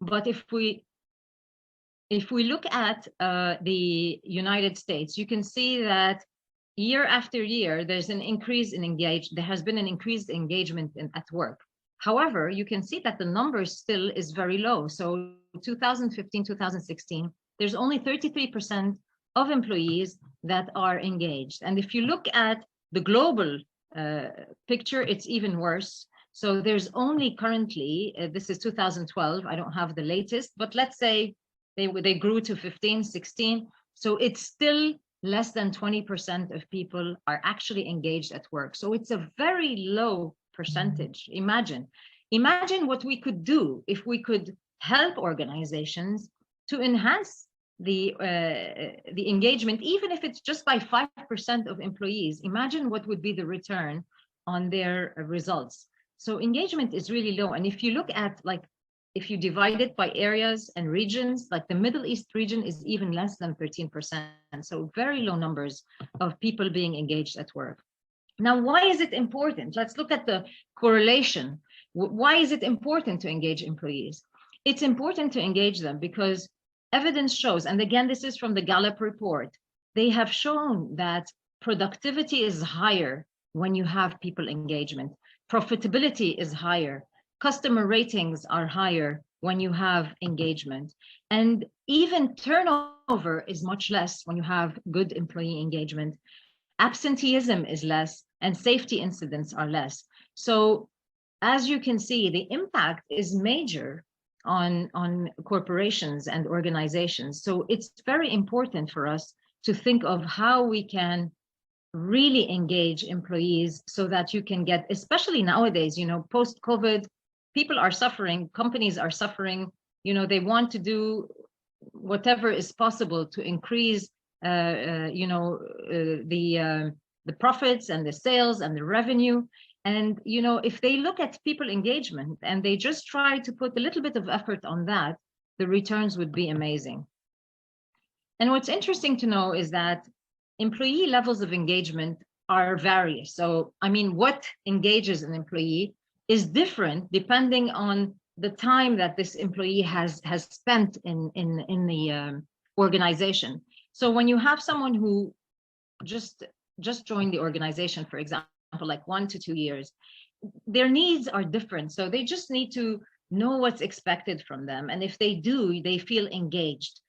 But if we look at the United States, you can see that year after year, there has been an increased engagement at work. However, you can see that the number still is very low. So 2015, 2016, there's only 33% of employees that are engaged. And if you look at the global picture, it's even worse. So there's only currently, this is 2012, I don't have the latest, but let's say they grew to 15, 16. So it's still less than 20% of people are actually engaged at work. So it's a very low percentage. Imagine what we could do if we could help organizations to enhance the engagement, even if it's just by 5% of employees. Imagine what would be the return on their results. So engagement is really low. And if you look at, like, if you divide it by areas and regions, like the Middle East region is even less than 13%. So very low numbers of people being engaged at work. Now, why is it important? Let's look at the correlation. Why is it important to engage employees? It's important to engage them because evidence shows, and again, this is from the Gallup report, they have shown that productivity is higher when you have people engagement. Profitability is higher. Customer ratings are higher when you have engagement. And even turnover is much less when you have good employee engagement. Absenteeism is less, and safety incidents are less. So as you can see, the impact is major on corporations and organizations. So it's very important for us to think of how we can really engage employees so that you can get, especially nowadays, post-COVID, people are suffering, companies are suffering, they want to do whatever is possible to increase the profits and the sales and the revenue. And if they look at people engagement and they just try to put a little bit of effort on that, the returns would be amazing. And what's interesting to know is that employee levels of engagement are various. So, what engages an employee is different depending on the time that this employee has spent in the organization. So when you have someone who just joined the organization, for example, like 1 to 2 years, their needs are different. So they just need to know what's expected from them. And if they do, they feel engaged.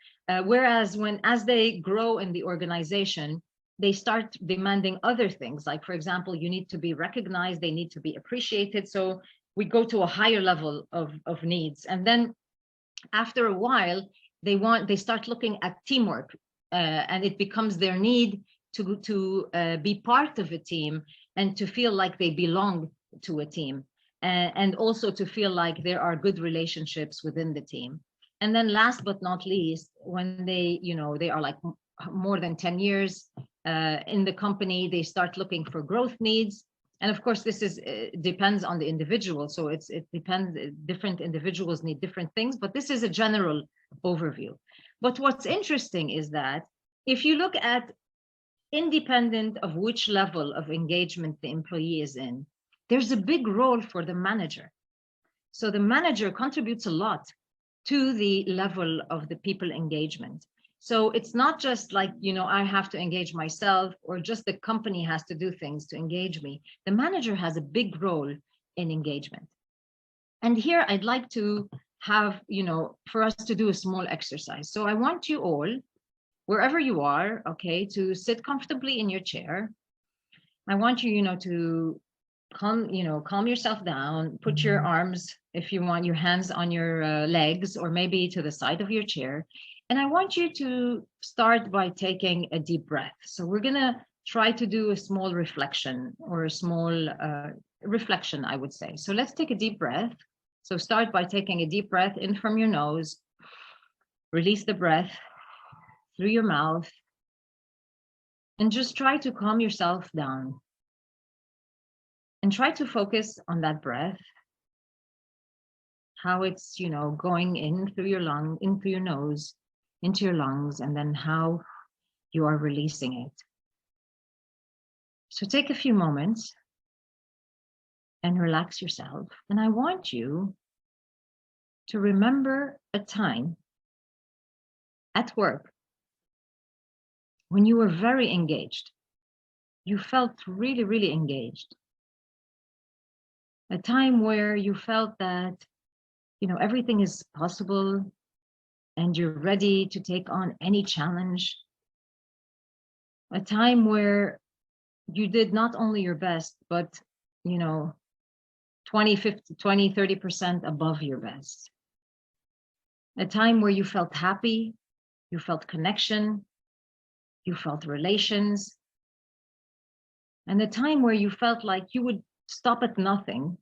Whereas as they grow in the organization, they start demanding other things. Like, for example, you need to be recognized, they need to be appreciated. So we go to a higher level of needs. And then after a while, they start looking at teamwork, and it becomes their need to be part of a team and to feel like they belong to a team, and also to feel like there are good relationships within the team. And then last but not least, when they are like more than 10 years in the company, they start looking for growth needs. And of course, this depends on the individual. So it depends, different individuals need different things, but this is a general overview. But what's interesting is that if you look at, independent of which level of engagement the employee is in, there's a big role for the manager. So the manager contributes a lot to the level of the people engagement. So it's not just like, I have to engage myself, or just the company has to do things to engage me. The manager has a big role in engagement. And here I'd like to have, for us to do a small exercise. So I want you all, wherever you are, okay, to sit comfortably in your chair. I want you, to calm yourself down, put your arms, if you want, your hands on your legs, or maybe to the side of your chair. And I want you to start by taking a deep breath. So we're gonna try to do a small reflection, or a small reflection, I would say. So let's take a deep breath. So start by taking a deep breath in from your nose, release the breath through your mouth, and just try to calm yourself down. And try to focus on that breath, how it's, going in through your in through your nose, into your lungs, and then how you are releasing it. So take a few moments and relax yourself. And I want you to remember a time at work when you were very engaged. You felt really, really engaged. A time where you felt that, everything is possible and you're ready to take on any challenge. A time where you did not only your best, but, 20, 50, 20, 30% above your best. A time where you felt happy, you felt connection, you felt relations, and a time where you felt like you would stop at nothing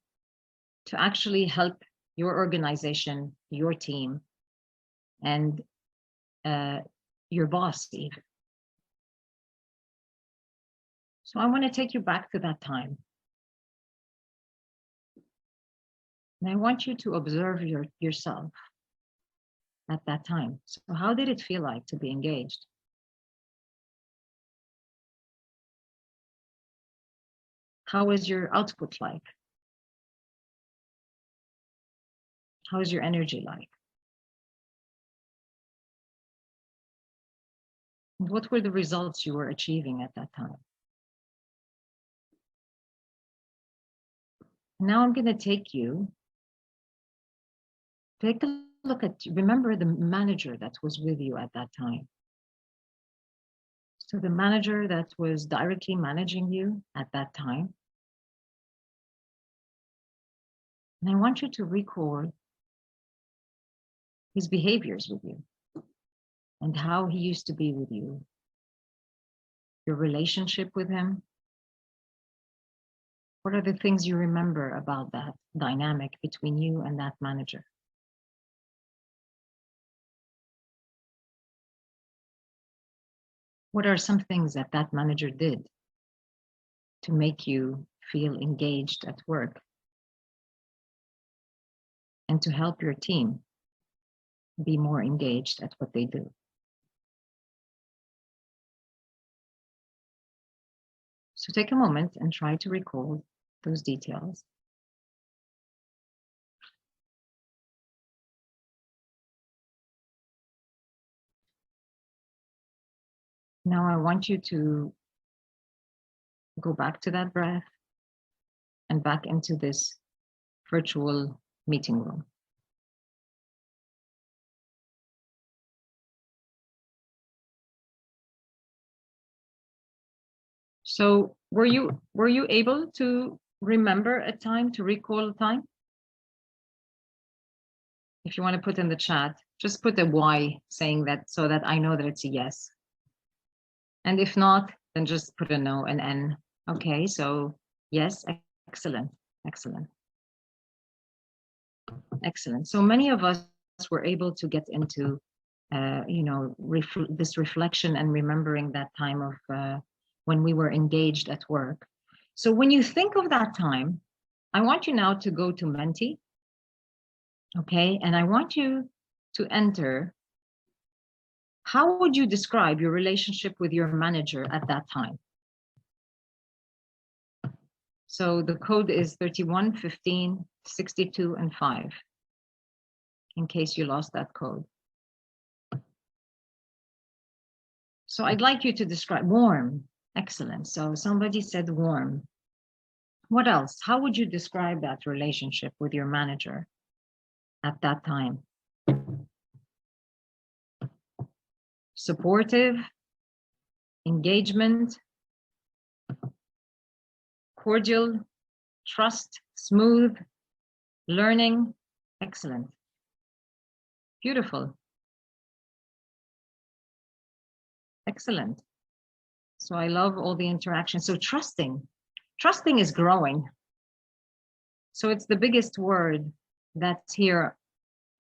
to actually help your organization, your team, and your boss even. So I want to take you back to that time. And I want you to observe yourself at that time. So how did it feel like to be engaged? How was your output like? How is your energy like? And what were the results you were achieving at that time? Now I'm going to take a look at, remember the manager that was with you at that time. So the manager that was directly managing you at that time. And I want you to recall his behaviors with you and how he used to be with you, your relationship with him. What are the things you remember about that dynamic between you and that manager? What are some things that that manager did to make you feel engaged at work and to help your team be more engaged at what they do? So take a moment and try to recall those details. Now I want you to go back to that breath and back into this virtual meeting room. So were you able to remember a time, to recall a time? If you want to put in the chat, just put a Y saying that so that I know that it's a yes. And if not, then just put a no, an N. Okay, so yes, excellent, excellent. Excellent. So many of us were able to get into, this reflection and remembering that time of when we were engaged at work. So when you think of that time, I want you now to go to Menti, okay? And I want you to enter, how would you describe your relationship with your manager at that time? So the code is 31, 15, 62, and 5, in case you lost that code. So I'd like you to describe warm. Excellent. So somebody said warm. What else? How would you describe that relationship with your manager at that time? Supportive, engagement, cordial, trust, smooth, learning. Excellent. Beautiful. Excellent. So I love all the interaction. So trusting is growing. So it's the biggest word that's here.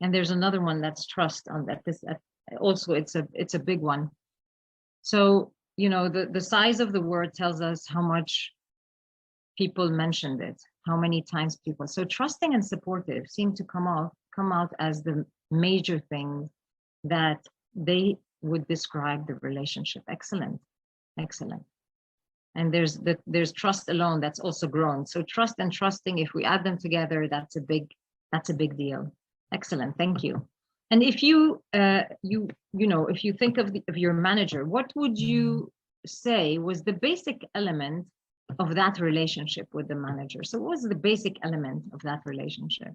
And there's another one that's trust on that. Also, it's a big one. So, the size of the word tells us how much people mentioned it, how many times people. So trusting and supportive seem to come out as the major things that they would describe the relationship. Excellent, excellent. And there's trust alone that's also grown. So trust and trusting, if we add them together, that's a big deal. Excellent, thank you. And if you if you think of your manager, what would you say was the basic element of that relationship with the manager? So what was the basic element of that relationship?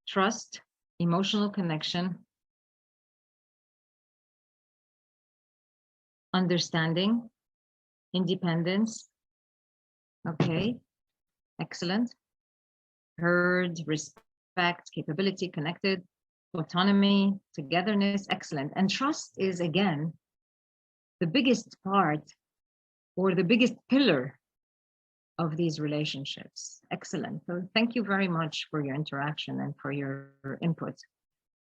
Trust, emotional connection, understanding, independence. Okay, excellent. Heard, respect, capability, connected, autonomy, togetherness, excellent. And trust is, again, the biggest part or the biggest pillar of these relationships. Excellent. So thank you very much for your interaction and for your input.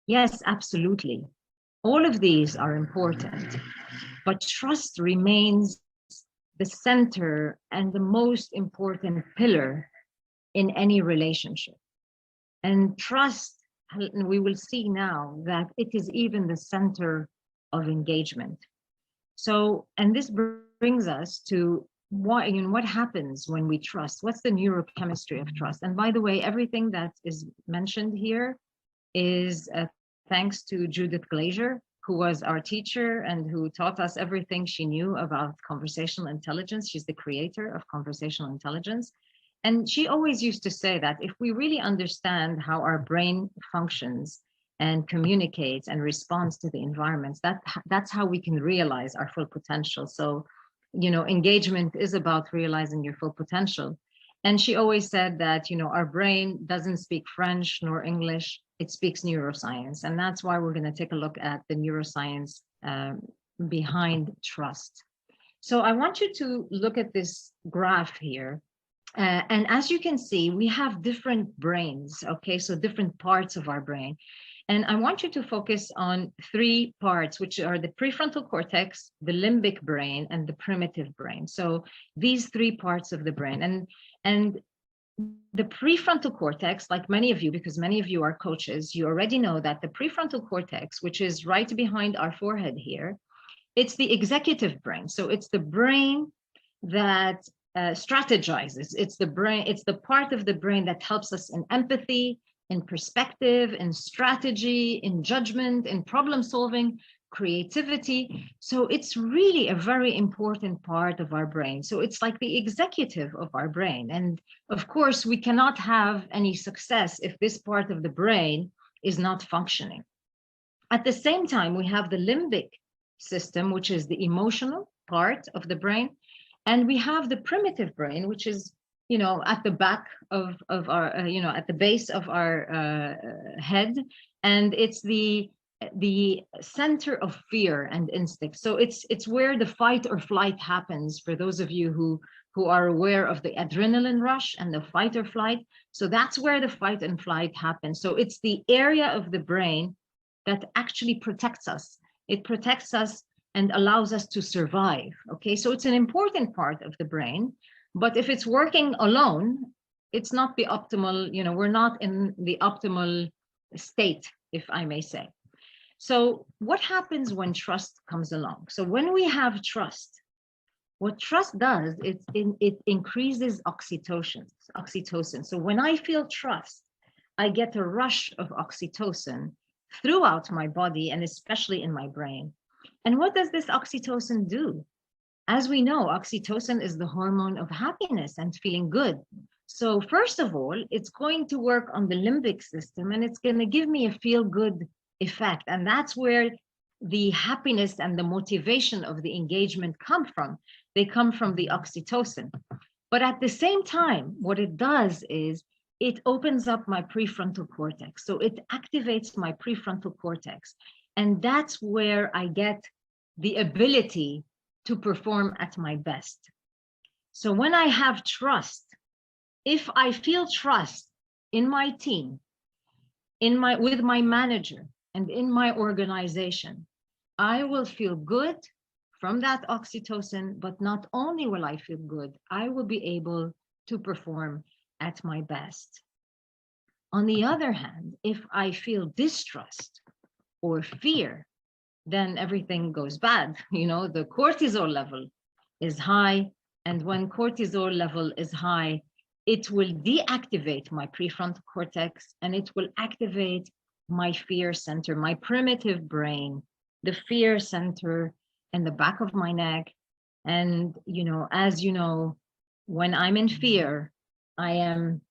Yes, absolutely. All of these are important, but trust remains the center and the most important pillar in any relationship. And trust, we will see now that it is even the center of engagement. So, and this brings us to what happens when we trust. What's the neurochemistry of trust? And by the way, everything that is mentioned here is thanks to Judith Glazier, who was our teacher and who taught us everything she knew about conversational intelligence. She's the creator of conversational intelligence. And she always used to say that if we really understand how our brain functions and communicates and responds to the environments, that's how we can realize our full potential. So, engagement is about realizing your full potential. And she always said that, our brain doesn't speak French nor English, it speaks neuroscience. And that's why we're going to take a look at the neuroscience behind trust. So I want you to look at this graph here. And as you can see, we have different brains, okay? So different parts of our brain. And I want you to focus on 3 parts, which are the prefrontal cortex, the limbic brain, and the primitive brain. So these 3 parts of the brain. And the prefrontal cortex, like many of you, because many of you are coaches, you already know that the prefrontal cortex, which is right behind our forehead here, it's the executive brain. So it's the brain that strategizes. It's the brain, it's the part of the brain that helps us in empathy, in perspective, in strategy, in judgment, in problem solving, creativity. So it's really a very important part of our brain. So it's like the executive of our brain. And of course, we cannot have any success if this part of the brain is not functioning. At the same time, we have the limbic system, which is the emotional part of the brain. And we have the primitive brain, which is, at the back of our, at the base of our head. And it's the center of fear and instinct. So it's where the fight or flight happens, for those of you who are aware of the adrenaline rush and the fight or flight. So that's where the fight and flight happens. So it's the area of the brain that actually protects us. It protects us and allows us to survive. Okay, so it's an important part of the brain, but if it's working alone, it's not the optimal, we're not in the optimal state, if I may say. So what happens when trust comes along? So when we have trust, what trust does, it increases oxytocin. So when I feel trust, I get a rush of oxytocin throughout my body and especially in my brain. And what does this oxytocin do? As we know, oxytocin is the hormone of happiness and feeling good. So first of all, it's going to work on the limbic system and it's going to give me a feel-good effect. And that's where the happiness and the motivation of the engagement come from. They come from the oxytocin. But at the same time, what it does is it opens up my prefrontal cortex. So it activates my prefrontal cortex. And that's where I get the ability to perform at my best. So when I have trust, if I feel trust in my team, with my manager, and in my organization, I will feel good from that oxytocin, but not only will I feel good, I will be able to perform at my best. On the other hand, if I feel distrust or fear, then everything goes bad. You know, the cortisol level is high. And when cortisol level is high, it will deactivate my prefrontal cortex and it will activate my fear center, my primitive brain, the fear center in the back of my neck. And, you know, as you know, when I'm in fear, I am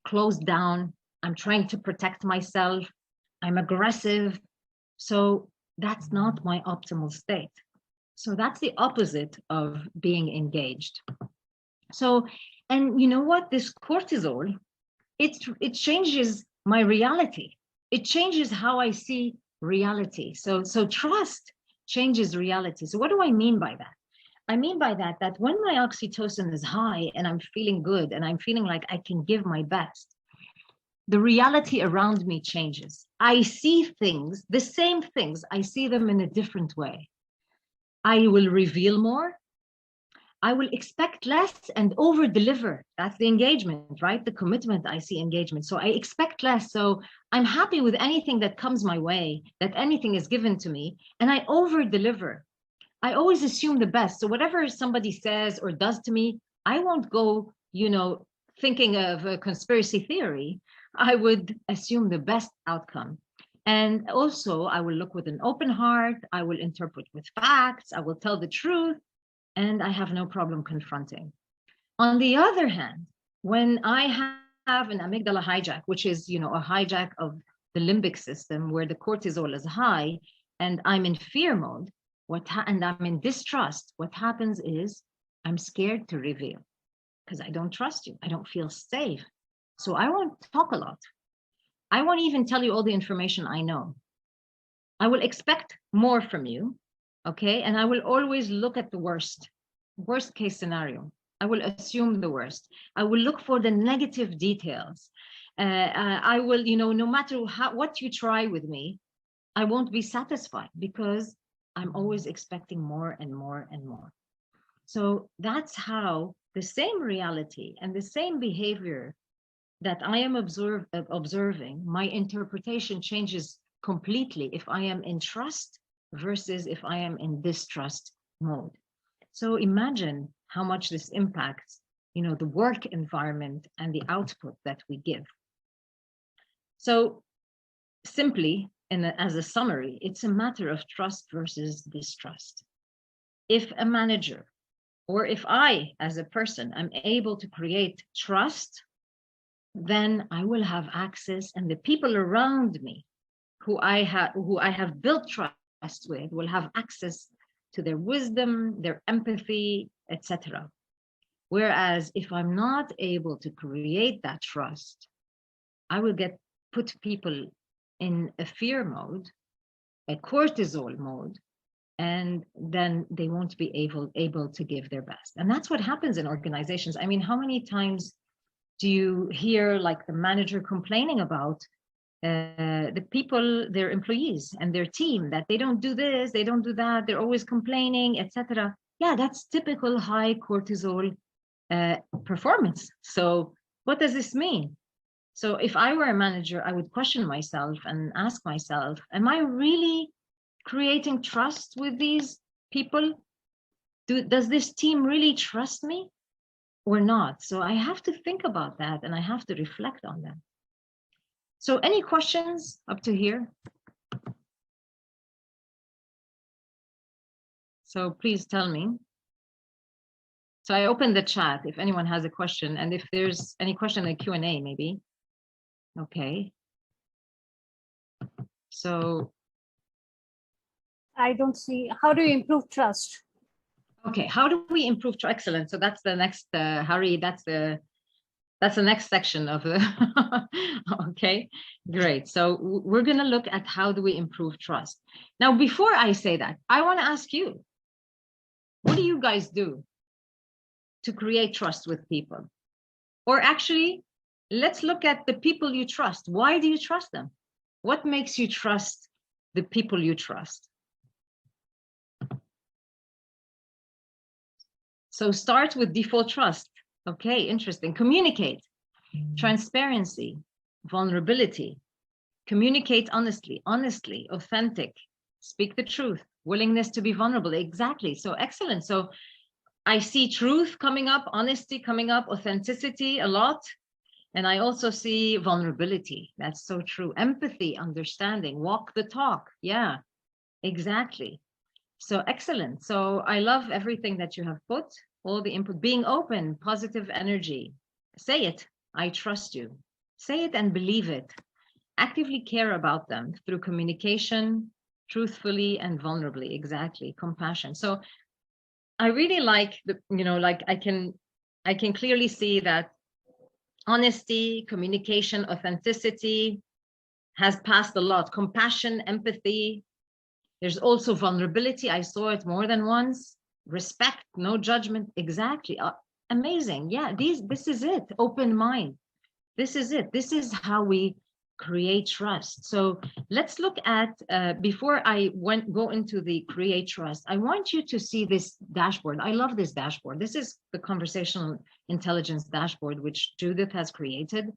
closed down. I'm trying to protect myself. I'm aggressive. So that's not my optimal state. So that's the opposite of being engaged. So, and you know what? This cortisol, it changes my reality. It changes how I see reality. So trust changes reality. So what do I mean by that? I mean by that when my oxytocin is high and I'm feeling good and I'm feeling like I can give my best, the reality around me changes. I see things, the same things, I see them in a different way. I will reveal more. I will expect less and over deliver. That's the engagement, right? The commitment, I see engagement. So I expect less. So I'm happy with anything that comes my way, that anything is given to me, and I over deliver. I always assume the best. So whatever somebody says or does to me, I won't go, you know, thinking of a conspiracy theory. I would assume the best outcome. And also I will look with an open heart. I will interpret with facts. I will tell the truth. And I have no problem confronting. On the other hand, when I have an amygdala hijack, which is, you know, a hijack of the limbic system where the cortisol is high and I'm in fear mode, and I'm in distrust, what happens is I'm scared to reveal because I don't trust you. I don't feel safe. So I won't talk a lot. I won't even tell you all the information I know. I will expect more from you, okay? And I will always look at the worst case scenario. I will assume the worst. I will look for the negative details. I will, you know, no matter what you try with me, I won't be satisfied because I'm always expecting more and more and more. So that's how the same reality and the same behavior that I am observing, my interpretation changes completely if I am in trust versus if I am in distrust mode. So imagine how much this impacts, you know, the work environment and the output that we give. So simply, as a summary, it's a matter of trust versus distrust. If a manager or if I, as a person, am able to create trust, then I will have access, and the people around me who I have built trust with will have access to their wisdom, their empathy, etc. Whereas if I'm not able to create that trust, I will put people in a fear mode, a cortisol mode, and then they won't be able to give their best. And that's what happens in organizations. I mean, how many times do you hear like the manager complaining about the people, their employees and their team, that they don't do this, they don't do that, they're always complaining, etc. Yeah, that's typical high cortisol performance. So what does this mean? So if I were a manager, I would question myself and ask myself, am I really creating trust with these people? Does this team really trust me or not? So I have to think about that and I have to reflect on that. So any questions up to here? So please tell me. So I opened the chat if anyone has a question, and if there's any question in the Q&A maybe. Okay. So I don't see, how do you improve trust? Okay, how do we improve trust? Excellent. So that's the next, Harry, that's the next section of the, okay, great. So we're gonna look at how do we improve trust. Now, before I say that, I wanna ask you, what do you guys do to create trust with people? Or actually, let's look at the people you trust. Why do you trust them? What makes you trust the people you trust? So start with default trust. Okay, interesting. Communicate, transparency, vulnerability, communicate honestly, authentic, speak the truth, willingness to be vulnerable. Exactly. So excellent. So I see truth coming up, honesty coming up, authenticity a lot. And I also see vulnerability. That's so true. Empathy, understanding, walk the talk. Yeah, exactly. So excellent. So I love everything that you have put, all the input, being open, positive energy. Say it. I trust you. Say it and believe it. Actively care about them through communication, truthfully and vulnerably. Exactly. Compassion. So I really like the, like I can clearly see that honesty, communication, authenticity has passed a lot. Compassion, empathy. There's also vulnerability. I saw it more than once. Respect, no judgment. Exactly. Amazing. Yeah, this is it. Open mind. This is it. This is how we create trust. So let's look at, before I go into the create trust, I want you to see this dashboard. I love this dashboard. This is the conversational intelligence dashboard, which Judith has created.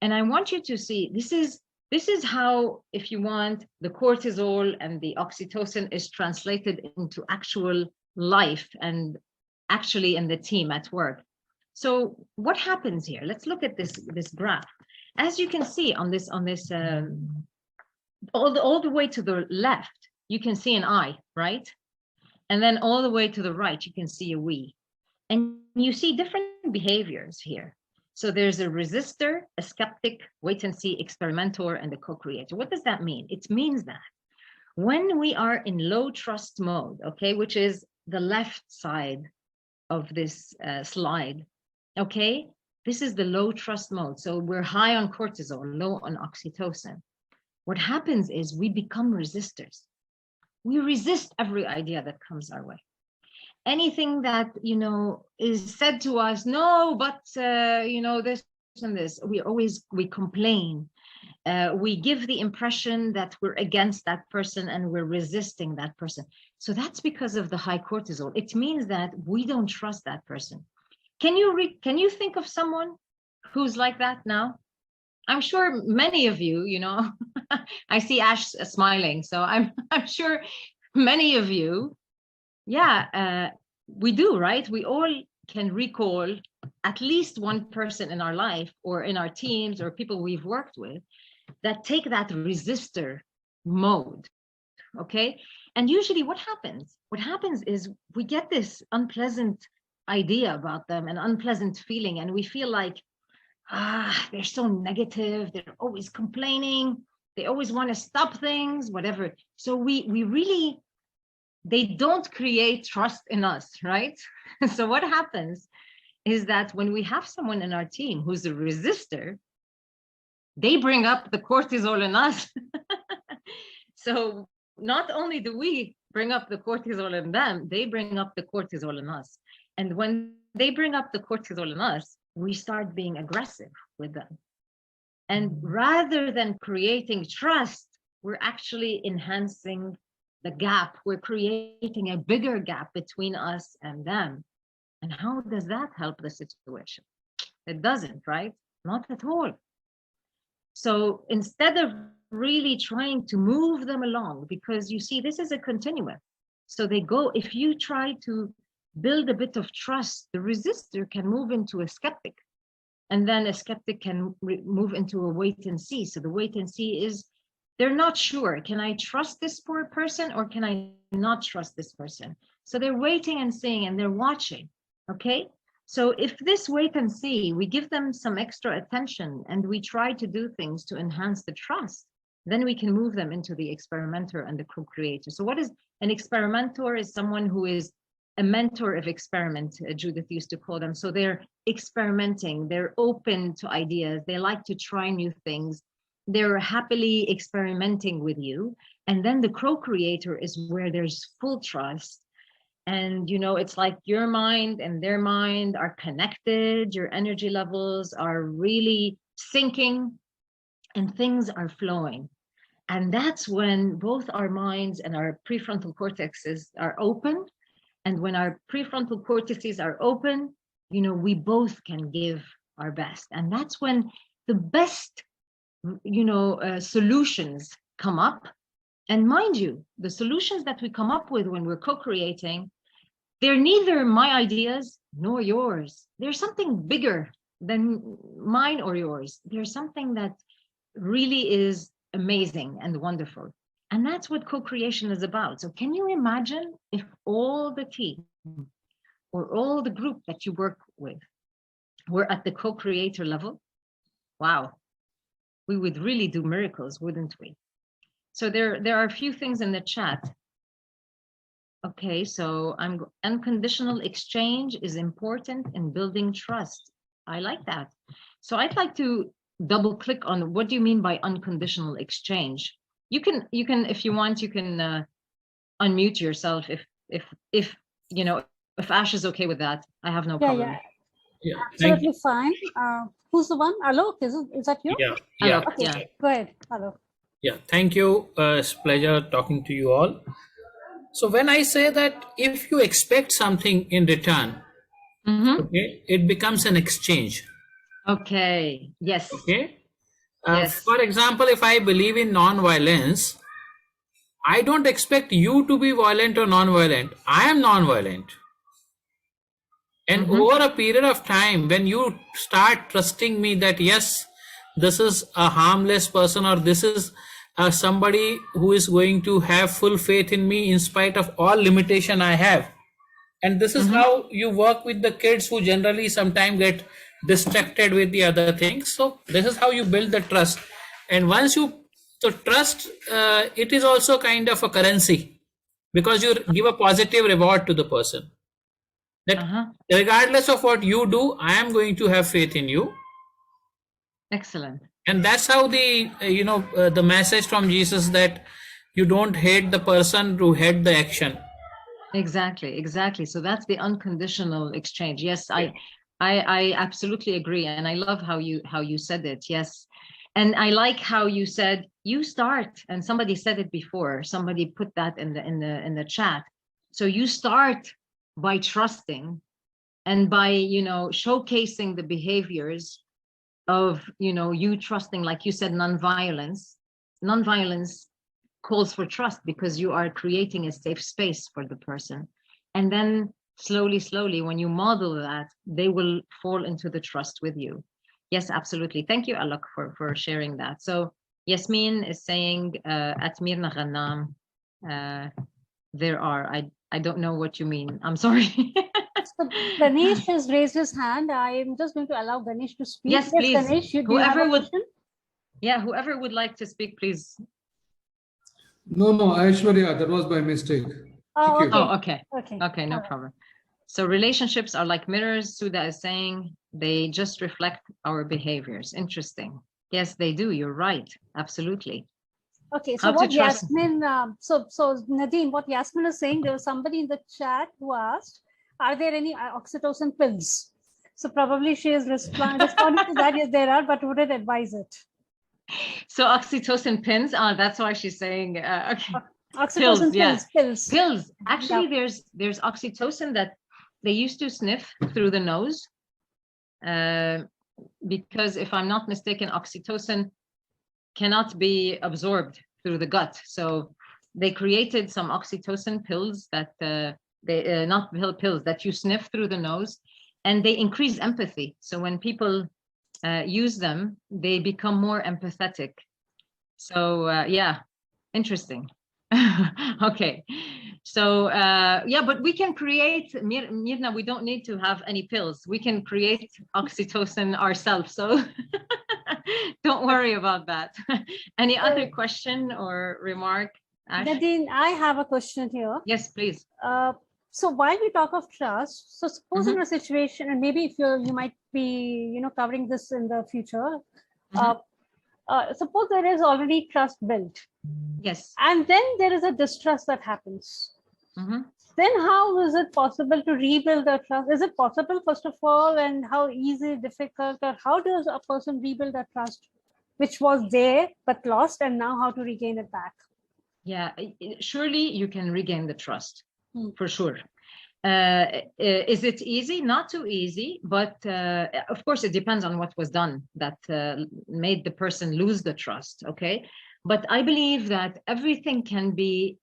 And I want you to see, this is how, if you want, the cortisol and the oxytocin is translated into actual life and actually in the team at work. So what happens here? Let's look at this graph. As you can see on this all the way to the left, you can see an I, right? And then all the way to the right, you can see a we. And you see different behaviors here. So there's a resistor, a skeptic, wait and see, experimenter, and a co-creator. What does that mean? It means that when we are in low trust mode, okay, which is the left side of this slide, okay, this is the low trust mode. So we're high on cortisol, low on oxytocin. What happens is we become resistors. We resist every idea that comes our way. Anything that, is said to us, no, but, this and this, we complain. We give the impression that we're against that person and we're resisting that person. So that's because of the high cortisol. It means that we don't trust that person. Can you think of someone who's like that now? I'm sure many of you, I see Ash smiling, so I'm sure many of you, yeah, we do, right? We all can recall at least one person in our life or in our teams or people we've worked with that take that resistor mode, okay? And usually what happens? What happens is we get this unpleasant idea about them, an unpleasant feeling, and we feel like, they're so negative, they're always complaining, they always want to stop things, whatever. So we really, they don't create trust in us, right? So what happens is that when we have someone in our team who's a resistor, they bring up the cortisol in us. So not only do we bring up the cortisol in them, they bring up the cortisol in us. And when they bring up the cortisol in us, we start being aggressive with them. And rather than creating trust, we're actually enhancing the gap. We're creating a bigger gap between us and them. And how does that help the situation? It doesn't, right? Not at all. So instead of really trying to move them along, because you see, this is a continuum. So they go, if you try to build a bit of trust, the resistor can move into a skeptic. And then a skeptic can move into a wait and see. So the wait and see is, they're not sure. Can I trust this poor person or can I not trust this person? So they're waiting and seeing and they're watching, okay? So if this wait and see, we give them some extra attention and we try to do things to enhance the trust, then we can move them into the experimenter and the co-creator. So what is an experimenter? Is someone who is a mentor of experiment, Judith used to call them. So they're experimenting, they're open to ideas, they like to try new things, they're happily experimenting with you. And then the co-creator is where there's full trust. And, it's like your mind and their mind are connected, your energy levels are really syncing and things are flowing. And that's when both our minds and our prefrontal cortexes are open. And when our prefrontal cortices are open, we both can give our best. And that's when the best, solutions come up. And mind you, the solutions that we come up with when we're co-creating, they're neither my ideas nor yours. There's something bigger than mine or yours. There's something that really is amazing and wonderful. And that's what co-creation is about. So can you imagine if all the team or all the group that you work with were at the co-creator level? Wow, we would really do miracles, wouldn't we? So there are a few things in the chat. Okay, so unconditional exchange is important in building trust. I like that. So I'd like to double click on what do you mean by unconditional exchange? You can, if you want, you can unmute yourself if you know, if Ash is okay with that. I have no problem. Yeah, Absolutely fine. Who's the one? Alok, is that you? yeah. Alok, Okay, yeah. go ahead, Alok. Yeah, thank you. It's a pleasure talking to you all. So when I say that if you expect something in return, okay, it becomes an exchange. Okay, yes. Okay. Yes. For example, if I believe in non-violence, I don't expect you to be violent or non-violent. I am non-violent. And over a period of time, when you start trusting me that, yes, this is a harmless person, or this is somebody who is going to have full faith in me in spite of all limitation I have. And this is how you work with the kids who generally sometimes get distracted with the other things. So this is how you build the trust. And once you, so trust, it is also kind of a currency, because you give a positive reward to the person. That regardless of what you do, I am going to have faith in you. Excellent. And that's how the the message from Jesus, that you don't hate the person, you hate the action. Exactly. So that's the unconditional exchange. Yes, I absolutely agree, and I love how you said it. Yes, and I like how you said you start, and somebody said it before. Somebody put that in the chat. So you start by trusting, and by showcasing the behaviors of you trusting, like you said, non-violence. Non-violence calls for trust, because you are creating a safe space for the person, and then slowly when you model that, they will fall into the trust with you. Yes, absolutely. Thank you, Alok, for sharing that. So Yasmin is saying at Mirna Ghanam, there are, I don't know what you mean, I'm sorry. So Ganesh has raised his hand. I am just going to allow Ganesh to speak. Yes, please. Ganesh, do you have a question? Yeah, whoever would like to speak, please. No, Aishwarya, that was by mistake. Oh, okay. Okay, no problem. So relationships are like mirrors, Sudha is saying. They just reflect our behaviors. Interesting. Yes, they do. You're right. Absolutely. Okay, so what Yasmin, so Nadine, what Yasmin is saying, there was somebody in the chat who asked, are there any oxytocin pills? So probably she is responding to that. Yes, there are, but wouldn't advise it. So oxytocin pins, that's why she's saying, okay. Oxytocin pills. Actually, there's oxytocin that they used to sniff through the nose, because if I'm not mistaken, oxytocin cannot be absorbed through the gut. So they created some oxytocin pills that not pills that you sniff through the nose, and they increase empathy. So when people use them, they become more empathetic. So yeah, interesting. Okay, so yeah, but we can create, Mirna, we don't need to have any pills. We can create oxytocin ourselves, so don't worry about that. Any other question or remark, Ash? Nadine, I have a question here. Yes, please. So while we talk of trust, so suppose in a situation, and maybe if you might be covering this in the future, suppose there is already trust built. Yes. And then there is a distrust that happens. Then how is it possible to rebuild the trust? Is it possible, first of all, and how easy, difficult, or how does a person rebuild that trust which was there but lost, and now how to regain it back? Yeah, surely you can regain the trust, for sure. Is it easy? Not too easy, but of course it depends on what was done that made the person lose the trust, okay? But I believe that everything can be,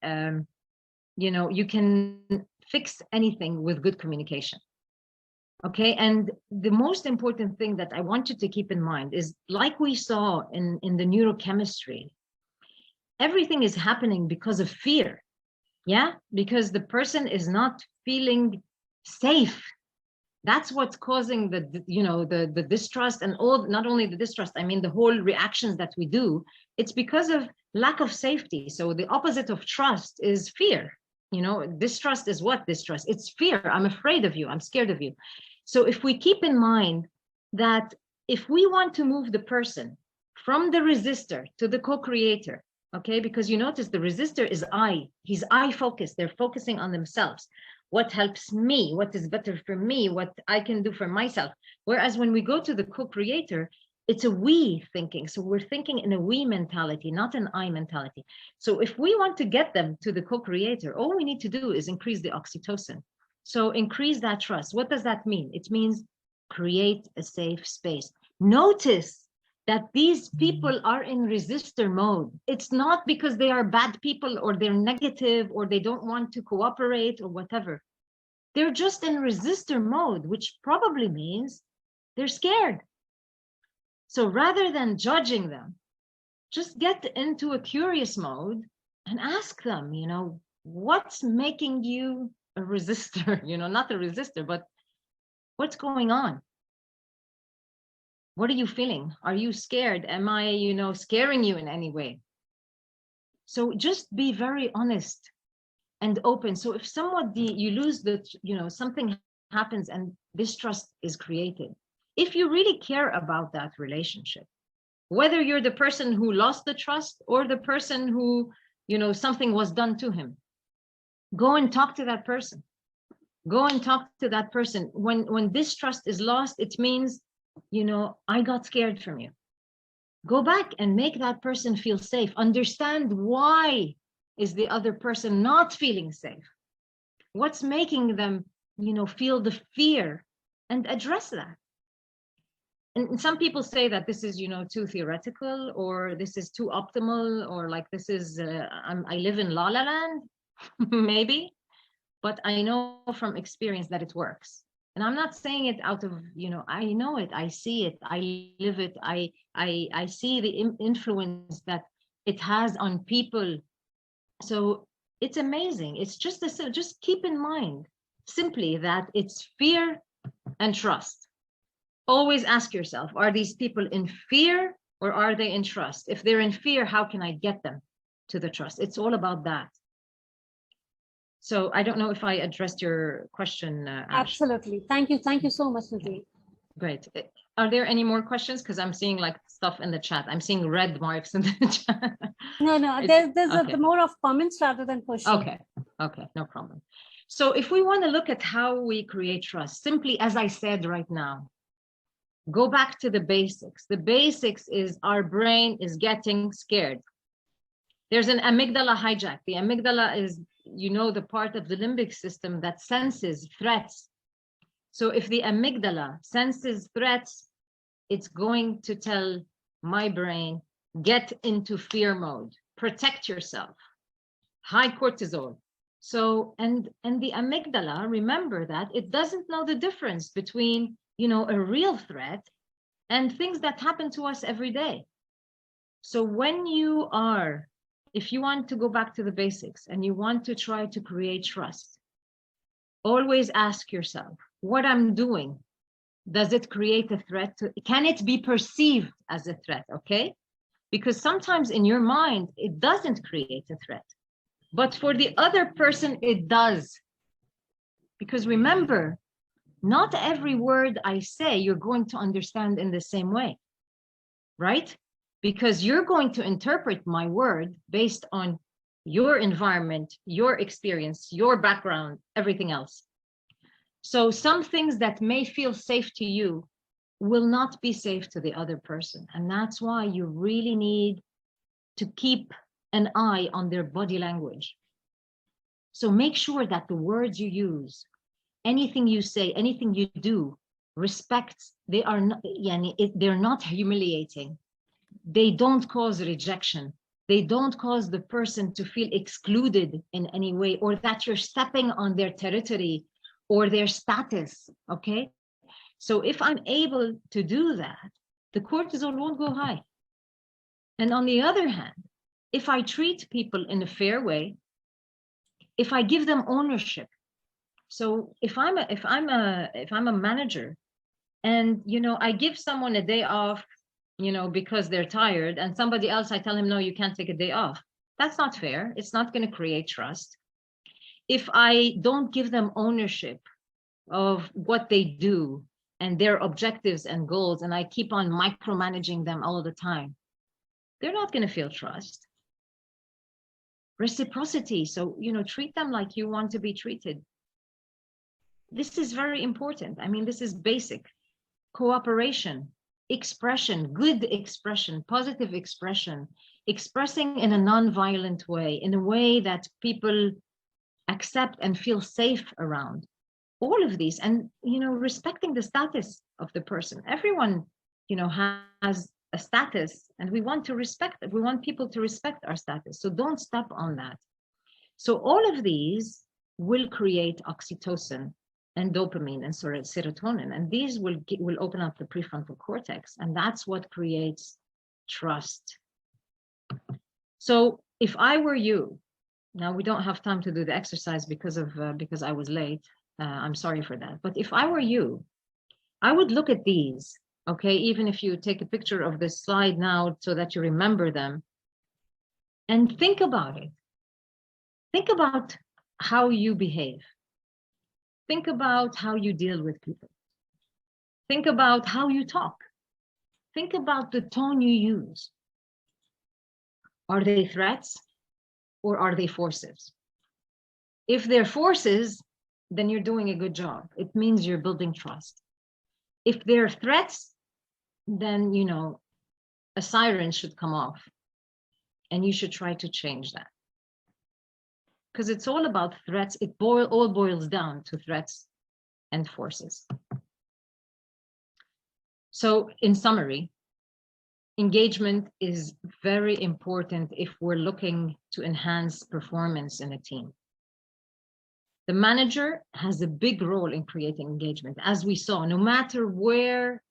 you can fix anything with good communication. Okay, and the most important thing that I want you to keep in mind is, like we saw in the neurochemistry, everything is happening because of fear. Yeah, because the person is not feeling safe. That's what's causing the distrust, and all, not only the distrust, I mean the whole reactions that we do. It's because of lack of safety. So the opposite of trust is fear. Distrust is what? Distrust, it's fear. I'm afraid of you, I'm scared of you. So if we keep in mind that if we want to move the person from the resistor to the co-creator, okay, because you notice the resistor is he's I focused, they're focusing on themselves. What helps me, what is better for me, what I can do for myself. Whereas when we go to the co-creator, it's a we thinking. So we're thinking in a we mentality, not an I mentality. So if we want to get them to the co-creator, all we need to do is increase the oxytocin. So increase that trust. What does that mean? It means create a safe space. Notice that these people are in resistor mode. It's not because they are bad people or they're negative or they don't want to cooperate or whatever. They're just in resistor mode, which probably means they're scared. So rather than judging them, just get into a curious mode and ask them, what's making you a resistor? Not a resistor, but what's going on? What are you feeling? Are you scared? Am I, scaring you in any way? So just be very honest and open. So if you lose something happens and distrust is created, if you really care about that relationship, whether you're the person who lost the trust or the person who, something was done to him, go and talk to that person. Go and talk to that person. When distrust is lost, it means, I got scared from you. Go back and make that person feel safe. Understand why is the other person not feeling safe? What's making them, feel the fear, and address that. And some people say that this is, too theoretical, or this is too optimal, or like this is, I live in La La Land, maybe. But I know from experience that it works. And I'm not saying it out of, I know it, I see it, I live it, I see the influence that it has on people. So it's amazing. It's just keep in mind simply that it's fear and trust. Always ask yourself, are these people in fear or are they in trust? If they're in fear, how can I get them to the trust? It's all about that. So I don't know if I addressed your question, Ash. Absolutely. Thank you so much, Nadine. Great. Are there any more questions? Because I'm seeing like stuff in the chat. I'm seeing red marks in the chat. No, there's more of comments rather than questions. Okay, no problem. So if we want to look at how we create trust, simply as I said right now, go back to the basics. The basics is our brain is getting scared. There's an amygdala hijack. The amygdala is, the part of the limbic system that senses threats. So if the amygdala senses threats, it's going to tell my brain, get into fear mode, protect yourself, high cortisol. So, and the amygdala, remember that it doesn't know the difference between, a real threat and things that happen to us every day. So if you want to go back to the basics and you want to try to create trust, always ask yourself, what I'm doing, does it create a threat? Can it be perceived as a threat? Okay, because sometimes in your mind, it doesn't create a threat, but for the other person, it does. Because remember, not every word I say, you're going to understand in the same way, right? Because you're going to interpret my word based on your environment, your experience, your background, everything else. So some things that may feel safe to you will not be safe to the other person. And that's why you really need to keep an eye on their body language. So make sure that the words you use, anything you say, anything you do, respects, they're not humiliating. They don't cause rejection. They don't cause the person to feel excluded in any way, or that you're stepping on their territory or their status, okay? So if I'm able to do that, the cortisol won't go high. And on the other hand, if I treat people in a fair way, if I give them ownership, so if I'm a manager, and I give someone a day off, because they're tired, and somebody else, I tell him, no, you can't take a day off. That's not fair. It's not going to create trust. If I don't give them ownership of what they do and their objectives and goals, and I keep on micromanaging them all the time, they're not going to feel trust. Reciprocity. So, treat them like you want to be treated. This is very important. I mean, this is basic. Cooperation, expression, good expression, positive expression, expressing in a non-violent way, in a way that people accept and feel safe around. All of these, and respecting the status of the person. Everyone, has a status, and we want to respect it. We want people to respect our status. So don't step on that. So all of these will create oxytocin and dopamine and serotonin, and these will open up the prefrontal cortex, and that's what creates trust. So if I were you, now we don't have time to do the exercise because I was late. I'm sorry for that. But if I were you, I would look at these. Okay, even if you take a picture of this slide now so that you remember them, and think about it. Think about how you behave. Think about how you deal with people. Think about how you talk. Think about the tone you use. Are they threats or are they forces? If they're forces, then you're doing a good job. It means you're building trust. If they're threats, then, a siren should come off, and you should try to change that. Because it's all about threats. It all boils down to threats and forces. So in summary, engagement is very important if we're looking to enhance performance in a team. The manager has a big role in creating engagement. As we saw, no matter where,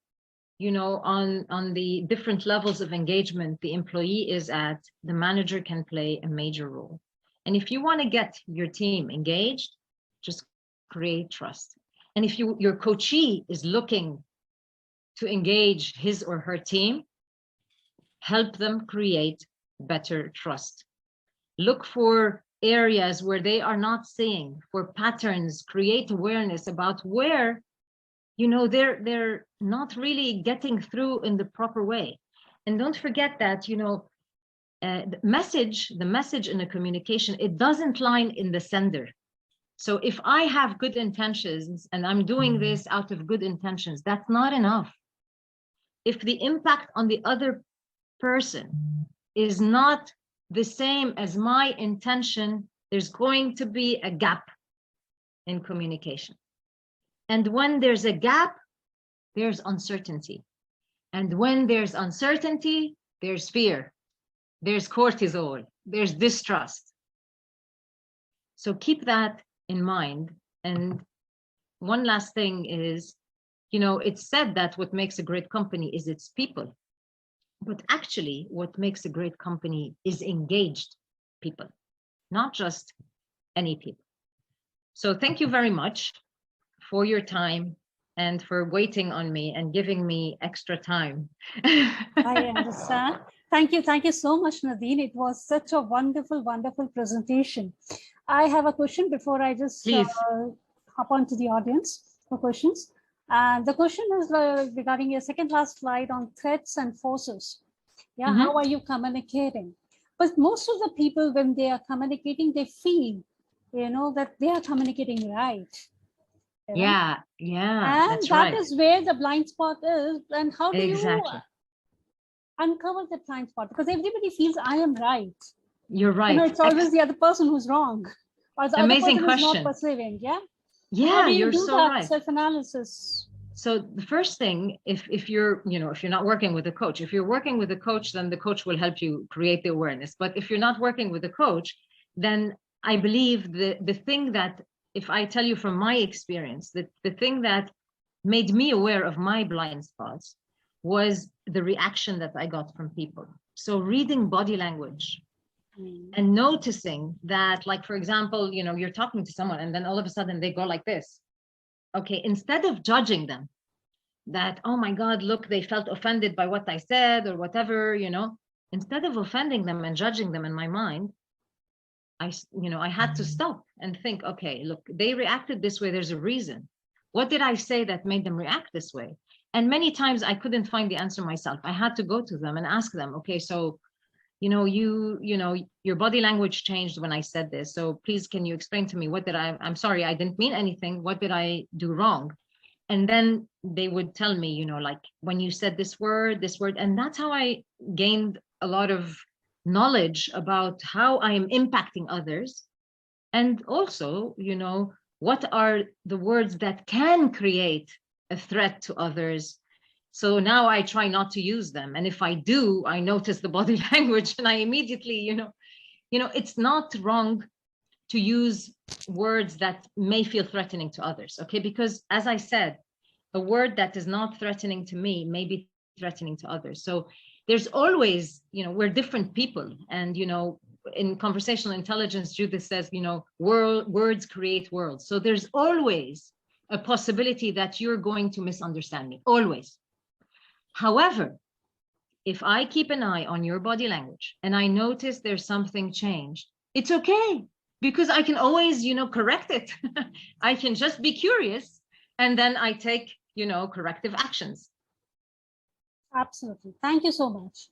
on the different levels of engagement the employee is at, the manager can play a major role. And if you want to get your team engaged, just create trust. And if your coachee is looking to engage his or her team, help them create better trust. Look for areas where they are not seeing, for patterns, create awareness about where, they're not really getting through in the proper way. And don't forget that, the message in a communication, it doesn't lie in the sender. So if I have good intentions and I'm doing this out of good intentions, that's not enough. If the impact on the other person is not the same as my intention, there's going to be a gap in communication. And when there's a gap, there's uncertainty. And when there's uncertainty, there's fear. There's cortisol, there's distrust. So keep that in mind. And one last thing is, it's said that what makes a great company is its people. But actually, what makes a great company is engaged people, not just any people. So thank you very much for your time and for waiting on me and giving me extra time. I understand. Thank you so much, Nadine. It was such a wonderful, wonderful presentation. I have a question before I just hop on to the audience for questions. And the question is regarding your second last slide on threats and forces. Yeah, how are you communicating? But most of the people, when they are communicating, they feel, that they are communicating right. Yeah, and that's that right. is where the blind spot is. And how do Exactly. you uncover the blind spot? Because everybody feels I am right. You're right. It's always the other person who's wrong, or the Amazing other person question. is not perceiving. Yeah. Yeah, How do you you're do so that right. self-analysis? So the first thing, if you're, if you're not working with a coach, if you're working with a coach, then the coach will help you create the awareness. But if you're not working with a coach, then I believe the thing that, if I tell you from my experience, that the thing that made me aware of my blind spots was the reaction that I got from people. So reading body language and noticing that, like, for example, you're talking to someone and then all of a sudden they go like this. Okay, instead of judging them that, oh my God, look, they felt offended by what I said or whatever, instead of offending them and judging them in my mind, I had to stop and think, okay, look, they reacted this way. There's a reason. What did I say that made them react this way? And many times I couldn't find the answer myself. I had to go to them and ask them, okay, so, your body language changed when I said this. So please, can you explain to me I'm sorry, I didn't mean anything. What did I do wrong? And then they would tell me, like when you said this word, and that's how I gained a lot of knowledge about how I am impacting others. And also, what are the words that can create a threat to others? So now I try not to use them. And if I do, I notice the body language and I immediately, it's not wrong to use words that may feel threatening to others, okay? Because as I said, a word that is not threatening to me may be threatening to others. So there's always, we're different people. And, in conversational intelligence, Judith says, words create worlds. So there's always a possibility that you're going to misunderstand me, always. However, if I keep an eye on your body language and I notice there's something changed, it's okay, because I can always, correct it. I can just be curious and then I take, corrective actions. Absolutely. Thank you so much.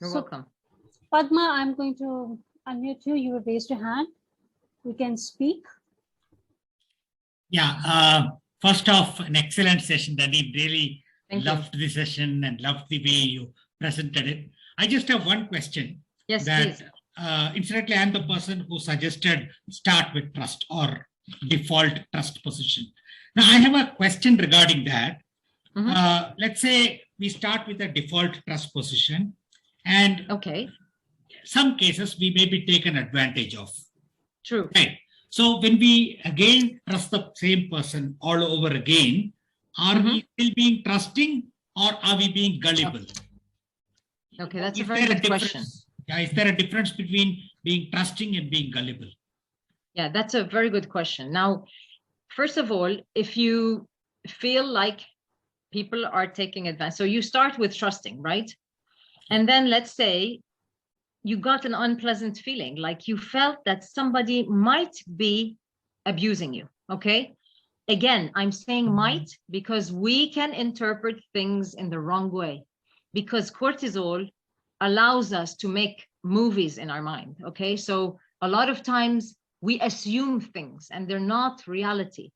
You're welcome. Padma, I'm going to unmute you. You have raised your hand. You can speak. Yeah. First off, an excellent session, Nadine. Really Thank loved you. the session and loved the way you presented it. I just have one question. Yes, that, please. Incidentally, I'm the person who suggested start with trust or default trust position. Now, I have a question regarding that. Let's say we start with a default trust position, and okay, some cases we may be taken advantage of. True. Right. So when we again trust the same person all over again, are we still being trusting or are we being gullible? Okay, that's a very good question. Yeah, is there a difference between being trusting and being gullible? Yeah, that's a very good question. Now, first of all, if you feel like people are taking advantage, so you start with trusting, right? And then let's say you got an unpleasant feeling, like you felt that somebody might be abusing you, okay? Again, I'm saying might because we can interpret things in the wrong way, because cortisol allows us to make movies in our mind, okay? So a lot of times we assume things and they're not reality.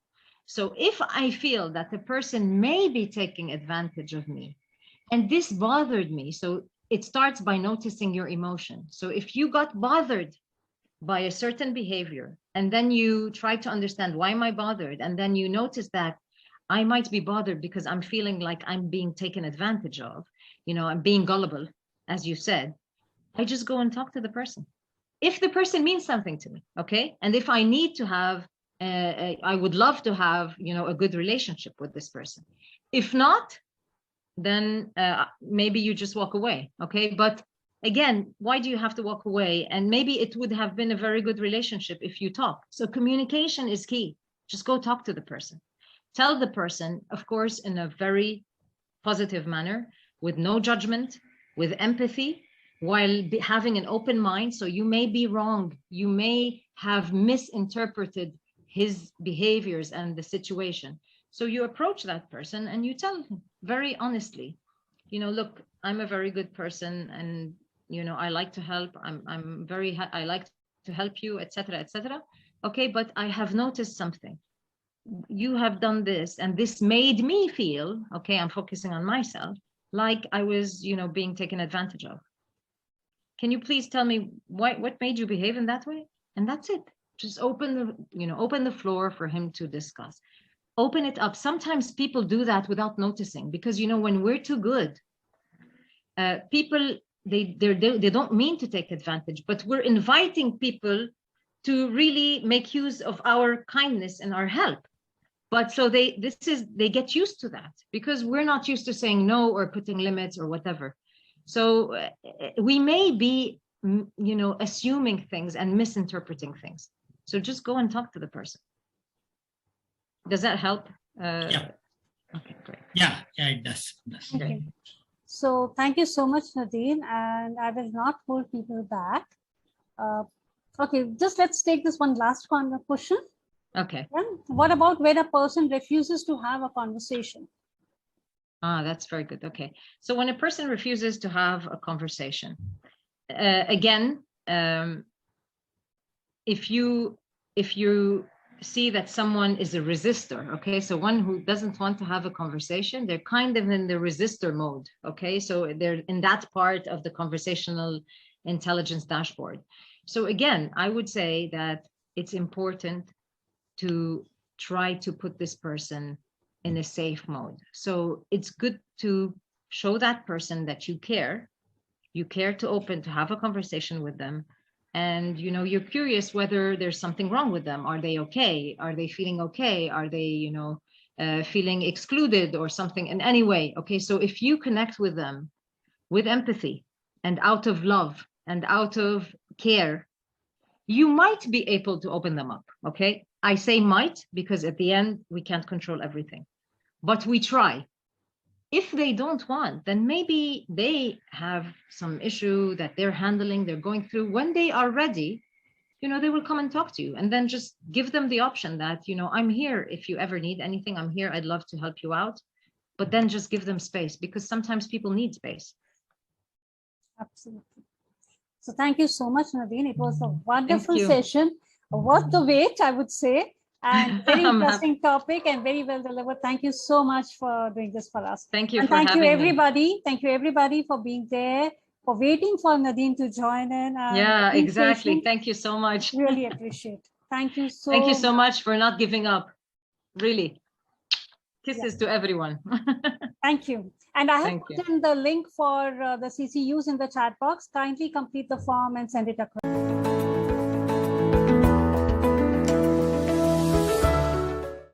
So if I feel that the person may be taking advantage of me and this bothered me, so it starts by noticing your emotion. So if you got bothered by a certain behavior and then you try to understand, why am I bothered? And then you notice that I might be bothered because I'm feeling like I'm being taken advantage of, I'm being gullible, as you said. I just go and talk to the person. If the person means something to me, okay? And if I need to have, I would love to have, a good relationship with this person. If not, then maybe you just walk away, okay? But again, why do you have to walk away? And maybe it would have been a very good relationship if you talk. So communication is key. Just go talk to the person. Tell the person, of course, in a very positive manner, with no judgment, with empathy, while having an open mind. So you may be wrong. You may have misinterpreted his behaviors and the situation. So you approach that person and you tell him very honestly, look, I'm a very good person and, I like to help. I like to help you, etc., etc. Okay, but I have noticed something. You have done this and this made me feel, okay, I'm focusing on myself, like I was, being taken advantage of. Can you please tell me what made you behave in that way? And that's it. Just open the floor for him to discuss. open it up. Sometimes people do that without noticing, because, you know, when we're too good, people, they don't mean to take advantage, but we're inviting people to really make use of our kindness and our help. But so they get used to that, because we're not used to saying no or putting limits or whatever. So we may be, you know, assuming things and misinterpreting things. So just go and talk to the person. Does that help? Yeah. Okay, great. Yeah, it does. Okay. So thank you so much, Nadine, and I will not hold people back. Okay, just let's take this one last question. Okay. What about when a person refuses to have a conversation? That's very good. Okay. So when a person refuses to have a conversation, again, if you see that someone is a resistor, okay, so one who doesn't want to have a conversation, they're kind of in the resistor mode, okay, so they're in that part of the conversational intelligence dashboard. So again, I would say that it's important to try to put this person in a safe mode. So it's good to show that person that you care to open to have a conversation with them. And, you know, you're curious whether there's something wrong with them. Are they okay? Are they feeling okay? Are they, you know, feeling excluded or something in any way? Okay, so if you connect with them with empathy and out of love and out of care, you might be able to open them up, okay? I say might because at the end, we can't control everything, but we try. If they don't want, then maybe they have some issue that they're handling, they're going through. When they are ready, you know, they will come and talk to you, and then just give them the option that, you know, I'm here if you ever need anything, I'm here, I'd love to help you out. But then just give them space, because sometimes people need space. Absolutely. So thank you so much, Nadine. It was a wonderful session, worth the wait, I would say. And very interesting topic and very well delivered. Thank you so much for doing this for us. Thank you. And for thank you, everybody. Me. Thank you, everybody, for being there, for waiting for Nadine to join in. Yeah, exactly. Patient. Thank you so much. Really appreciate it. Thank you so Thank you so much for not giving up. Really. Kisses to everyone. Thank you. And I have put in the link for the CCUs in the chat box. Kindly complete the form and send it across.